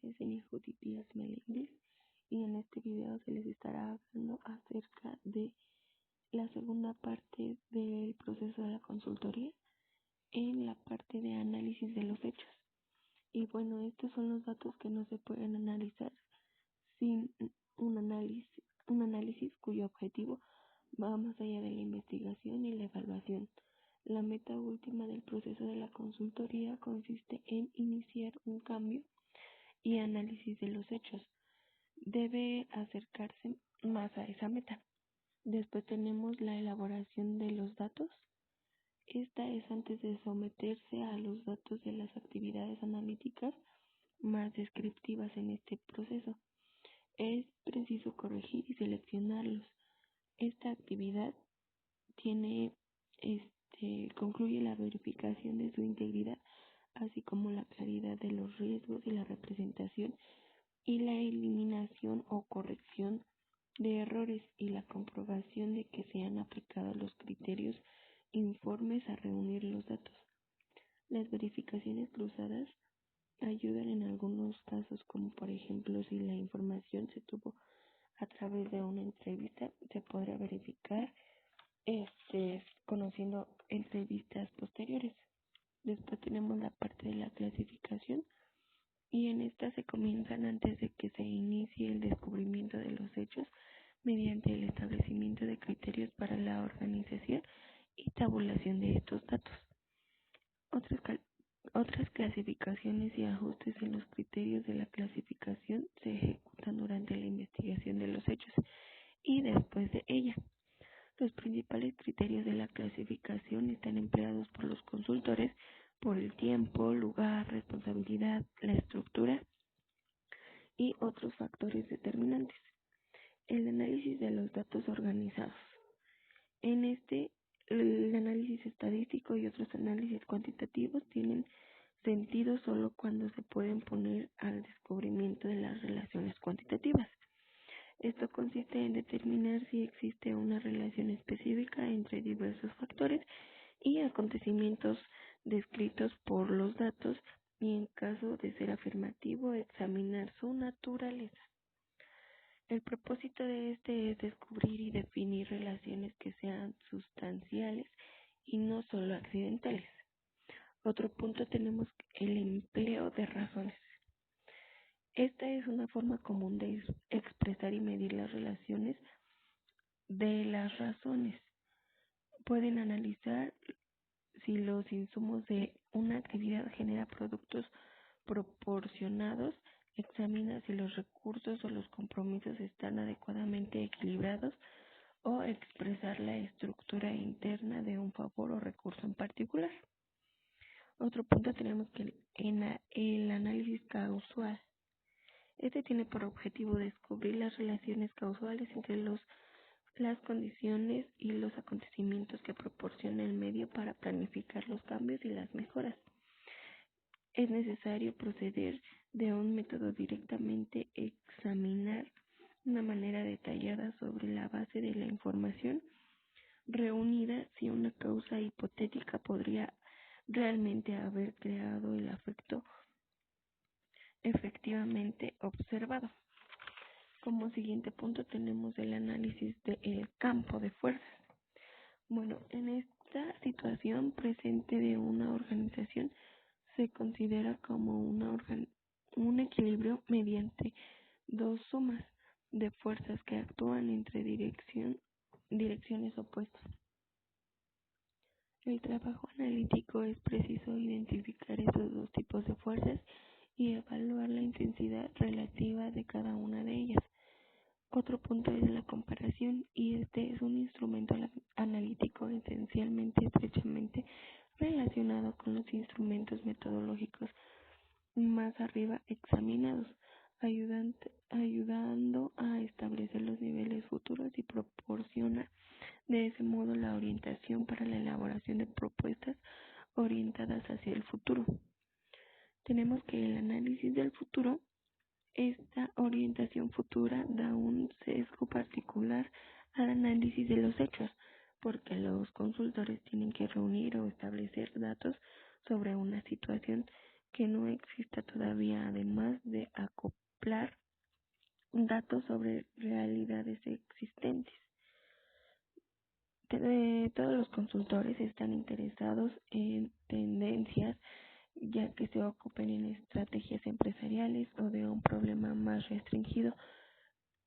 Yesenia Judith Díaz Meléndez y en este video se les estará hablando acerca de la segunda parte del proceso de la consultoría en la parte de análisis de los hechos. Y bueno, estos son los datos que no se pueden analizar sin un análisis cuyo objetivo va más allá de la investigación y la evaluación. La meta última del proceso de la consultoría consiste en iniciar un cambio y análisis de los hechos. Debe acercarse más a esa meta. Después tenemos la elaboración de los datos. Esta es antes de someterse a los datos de las actividades analíticas más descriptivas en este proceso. Es preciso corregir y seleccionarlos. Esta actividad concluye la verificación de su integridad, así como la claridad de los riesgos y la representación y la eliminación o corrección de errores y la comprobación de que se han aplicado los criterios informes a reunir los datos. Las verificaciones cruzadas ayudan en algunos casos, como por ejemplo si la información se tuvo a través de una entrevista, se podrá verificar conociendo entrevistas posteriores. Después tenemos la parte de la clasificación y en esta se comienzan antes de que se inicie el descubrimiento de los hechos mediante el establecimiento de criterios para la organización y tabulación de estos datos. Otras clasificaciones y ajustes en los criterios de la clasificación se ejecutan durante la investigación de los hechos y después de ella. Los principales criterios de la clasificación están empleados por los consultores por el tiempo, lugar, responsabilidad, la estructura y otros factores determinantes. El análisis de los datos organizados. En el análisis estadístico y otros análisis cuantitativos tienen sentido solo cuando se pueden poner al descubrimiento de las relaciones cuantitativas. Esto consiste en determinar si existe una relación específica entre diversos factores y acontecimientos descritos por los datos y, en caso de ser afirmativo, examinar su naturaleza. El propósito de este es descubrir y definir relaciones que sean sustanciales y no solo accidentales. Otro punto tenemos el empleo de razones. Esta es una forma común de expresar y medir las relaciones de las razones. Pueden analizar si los insumos de una actividad generan productos proporcionados, examina si los recursos o los compromisos están adecuadamente equilibrados o expresar la estructura interna de un favor o recurso en particular. Otro punto tenemos que el análisis causal. Este tiene por objetivo descubrir las relaciones causales entre las condiciones y los acontecimientos que proporciona el medio para planificar los cambios y las mejoras. Es necesario proceder de un método directamente examinar una manera detallada sobre la base de la información reunida si una causa hipotética podría realmente haber creado el efecto efectivamente observado. Como siguiente punto tenemos el análisis del campo de fuerzas. Bueno, en esta situación presente de una organización se considera como un equilibrio mediante dos sumas de fuerzas que actúan entre direcciones opuestas. El trabajo analítico es preciso identificar estos dos tipos de fuerzas y evaluar la intensidad relativa de cada una de ellas. Otro punto es la comparación, y este es un instrumento analítico esencialmente estrechamente relacionado con los instrumentos metodológicos más arriba examinados, ayudando a establecer los niveles futuros y proporciona de ese modo la orientación para la elaboración de propuestas orientadas hacia el futuro. Tenemos que el análisis del futuro. Esta orientación futura da un sesgo particular al análisis de los hechos, porque los consultores tienen que reunir o establecer datos sobre una situación que no exista todavía, además de datos sobre realidades existentes. Todos los consultores están interesados en tendencias, ya que se ocupen en estrategias empresariales o de un problema más restringido,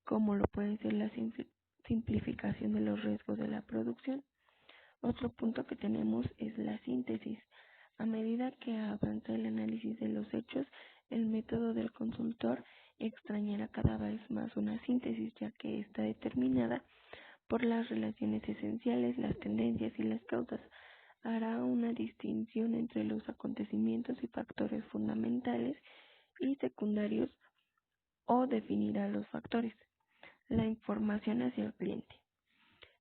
como lo puede ser la simplificación de los riesgos de la producción. Otro punto que tenemos es la síntesis. A medida que avanza el análisis de los hechos, el método del consultor extrañará cada vez más una síntesis, ya que está determinada por las relaciones esenciales, las tendencias y las causas. Hará una distinción entre los acontecimientos y factores fundamentales y secundarios, o definirá los factores. La información hacia el cliente.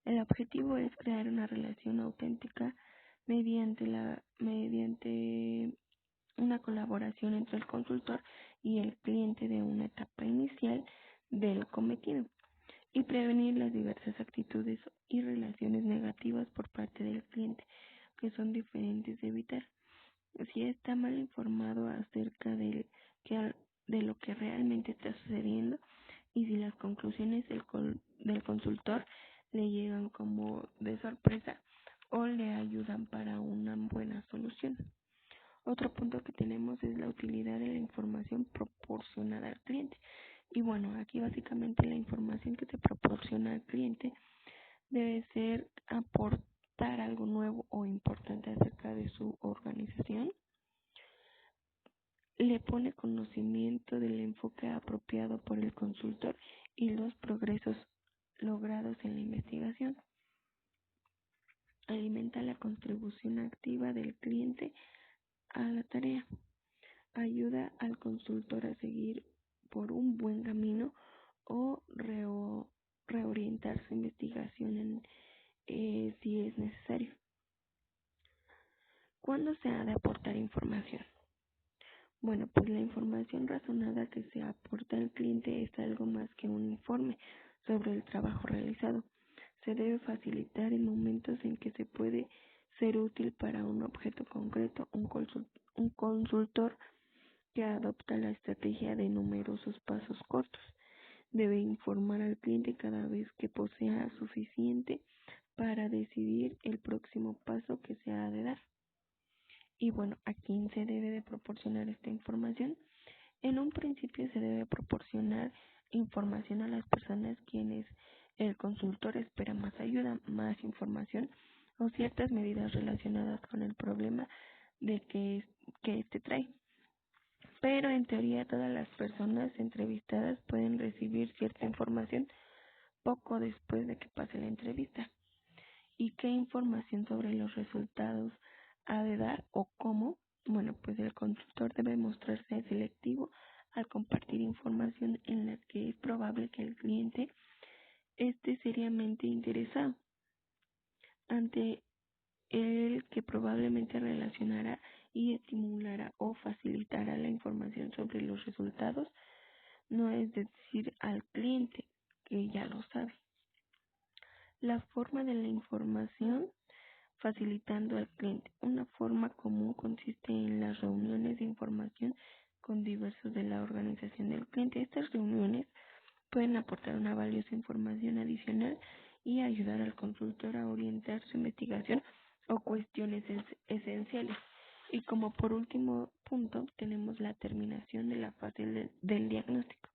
El objetivo es crear una relación auténtica mediante una colaboración entre el consultor y el cliente de una etapa inicial del cometido, y prevenir las diversas actitudes y relaciones negativas por parte del cliente, que son diferentes de evitar. Si está mal informado acerca de lo que realmente está sucediendo, y si las conclusiones del consultor le llegan como de sorpresa o le ayudan para una buena solución. Otro punto que tenemos es la utilidad de la información proporcionada al cliente. Y bueno, aquí básicamente la información que te proporciona el cliente debe ser aportar algo nuevo o importante acerca de su organización. Le pone conocimiento del enfoque apropiado por el consultor y los progresos logrados en la investigación. Alimenta la contribución activa del cliente a la tarea. Ayuda al consultor a seguir por un buen camino o reorientar su investigación si es necesario. ¿Cuándo se ha de aportar información? Bueno, pues la información razonada que se aporta al cliente es algo más que un informe sobre el trabajo realizado. Se debe facilitar en momentos en que se puede ser útil para un objeto concreto. Un consultor que adopta la estrategia de numerosos pasos cortos debe informar al cliente cada vez que posea suficiente para decidir el próximo paso que se ha de dar. Y bueno, ¿a quién se debe de proporcionar esta información? En un principio se debe proporcionar información a las personas quienes el consultor espera más ayuda, más información o ciertas medidas relacionadas con el problema que este trae. Pero en teoría todas las personas entrevistadas pueden recibir cierta información poco después de que pase la entrevista. ¿Y qué información sobre los resultados ha de dar o cómo? Bueno, pues el consultor debe mostrarse selectivo al compartir información en la que es probable que el cliente esté seriamente interesado, ante el que probablemente relacionará y estimulará o facilitará la información sobre los resultados, no es decir, al cliente, que ya lo sabe. La forma de la información facilitando al cliente. Una forma común consiste en las reuniones de información con diversos de la organización del cliente. Estas reuniones pueden aportar una valiosa información adicional y ayudar al consultor a orientar su investigación o cuestiones esenciales. Y como por último punto tenemos la terminación de la fase del diagnóstico.